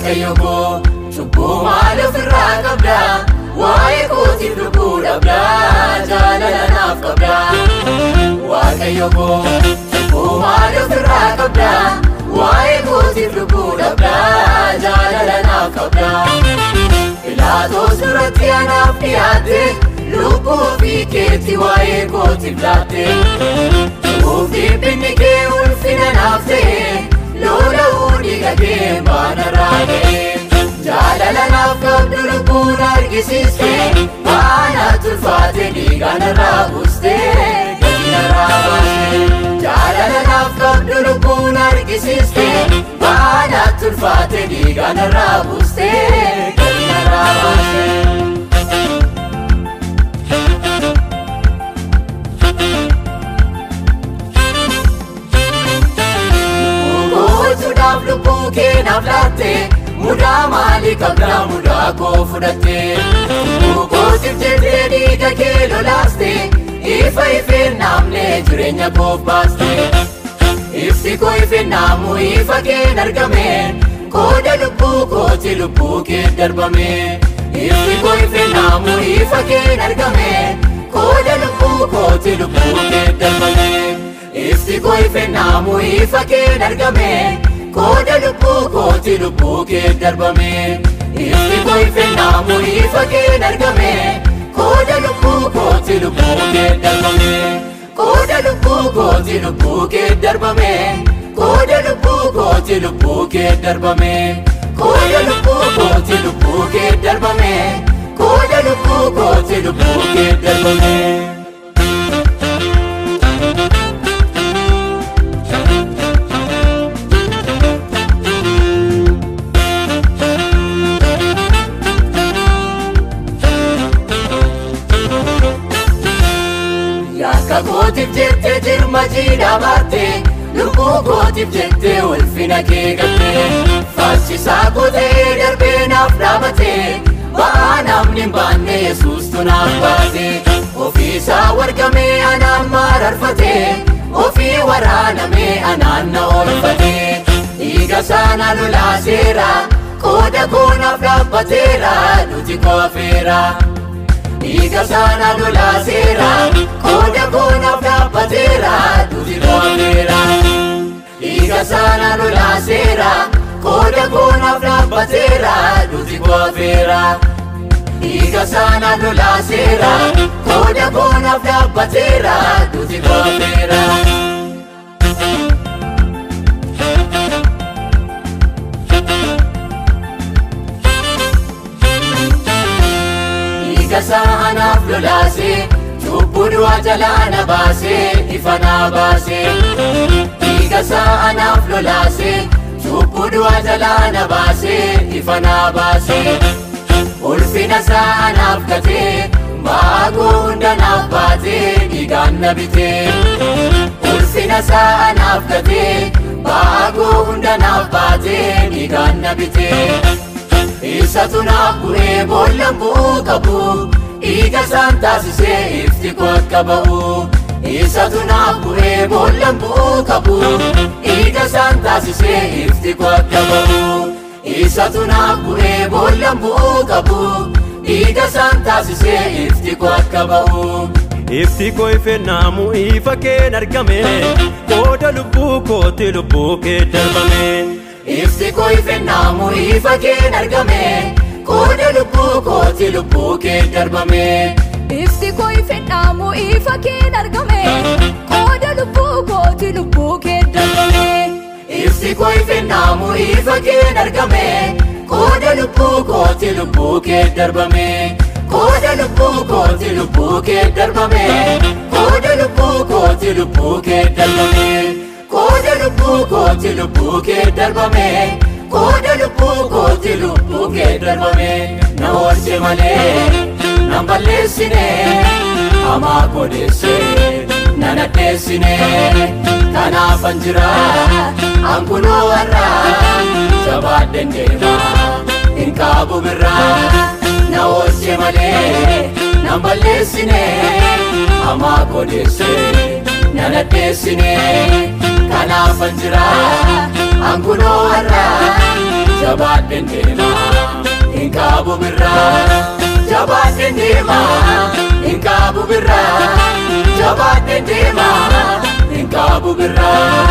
waaqayyo koo cubbuu maal ofirraa qabda waa'ee kootiif lubbuu dhabda jaalala naaf qabda waaqayyo koo cubbuu maal ofirraa qabda waa'ee kootiif lubbuu dhabda jaalala naaf qabda Pilaatos duratti anaaf dhiyaatte lubbuu fi keetti waa'ee kootiif laatte Ufi binni kee ulfina naaf ta'e lola'uu dhiiga kee baana raagee jaalala naaf qabdu lubbuun argisiiste baana tulfaate dhiiga narraa buuste gadi narraa baaste jaalala naaf qabdu lubbuun argisiiste baana tulfaate dhiiga narraa buuste gadi narraa baaste lubbuu kee naaf laatte mudaa maalii qabda mudaa koo fudhatte lubbuu kootiif jettee dhiiga kee lolaaste ifa ifeen naamne jireenya koof baaste ifti koo ifeen naamu ifa keen argame qooda lubbuu kooti lubbuu kee darbame ifti koo ifeen naamu ifa keen argame qooda lubbuu kooti lubbuu kee darbame ifti koo ifeen naamu ifa keen argame Koda lubbuu kooti lubbuu kee darbame ifti koo ifeen naamu ifa keen argame Koda lubbuu kooti lubbuu kee darbame Koda lubbuu kooti lubbuu kee darbame Koda lubbuu kooti lubbuu kee darbame Koda lubbuu kooti lubbuu kee darbame Koda lubbuu kooti lubbuu kee darbame Kootiif jette jirma jiidhaa baatte lubbuu kootiif jette ulfina kee gatte falchisaa koo ta'ee darbee naaf dhaabate ba'aa namni hin baanne Yesuustu naaf baase ofiisaa wargamee anaan mararfate ofii waraanamee anaan na oolfate dhiiga isaa lolaaseera qooda koo naaf dhaabbateera duuti koo hafeera Dhiiga isaa lolaaseera qooda koo naaf dhaabbateera duuti koo hafeera Dhiiga isaa lolaaseera qooda koo naaf dhaabbateera duuti koo hafeera Dhiiga isaa lolaaseera qooda koo naaf dhaabbateera duuti koo hafeera Dhiiga naaf lolaase cubbuu du'aa jalaa na baase ifa na baase Dhiiga naaf lolaase cubbuu du'aa jalaa na baase ifa na baase ulfina isaa naaf gatee baagoo hunda naaf baatee dhiigaan na bitee ulfina isaa naaf gatee baagoo hunda naaf baatee dhiigaan na bitee Isatu naaf bu'ee boolla bu'uu qabu dhiiga isaan taasisee ifti koo akka ba'u Isatu naaf bu'ee boolla bu'uu qabu dhiiga isaan taasisee ifti koo akka ba'u Isatu naaf bu'ee boolla bu'uu qabu dhiiga isaan taasisee ifti koo akka ba'u Ifti koo ifeen naamu ifa keen argame qooda lubbuu kooti lubbuu kee darbame Ifti koo ifeen naamu ifa keen argame qooda lubbuu kooti lubbuu kee darbame Ifti koo ifeen naamu ifa keen argame qooda lubbuu kooti lubbuu kee darbame Ifti koo ifeen naamu ifa keen argame qooda lubbuu kooti lubbuu kee darbame Koda lubbuu kooti lubbuu kee darbame Koda lubbuu kooti lubbuu kee darbame Koda lubbuu kooti lubbuu kee darbame Koda lubbuu kooti lubbuu kee darbame Na oolche malee nan balleessine hamaa kodeesse nan addeessine kanaafan jira ankunoo har'aa jabaadden deema hin qaabu birraa Na oolche malee nan balleessine hamaa kodeesse nan addeessine kanaafan jira ankunoo har'aa jabaadhen deema hin qaabu birraa jabaadhen deema hin qaabu birraa jabaadhen deema hin qaabu birraa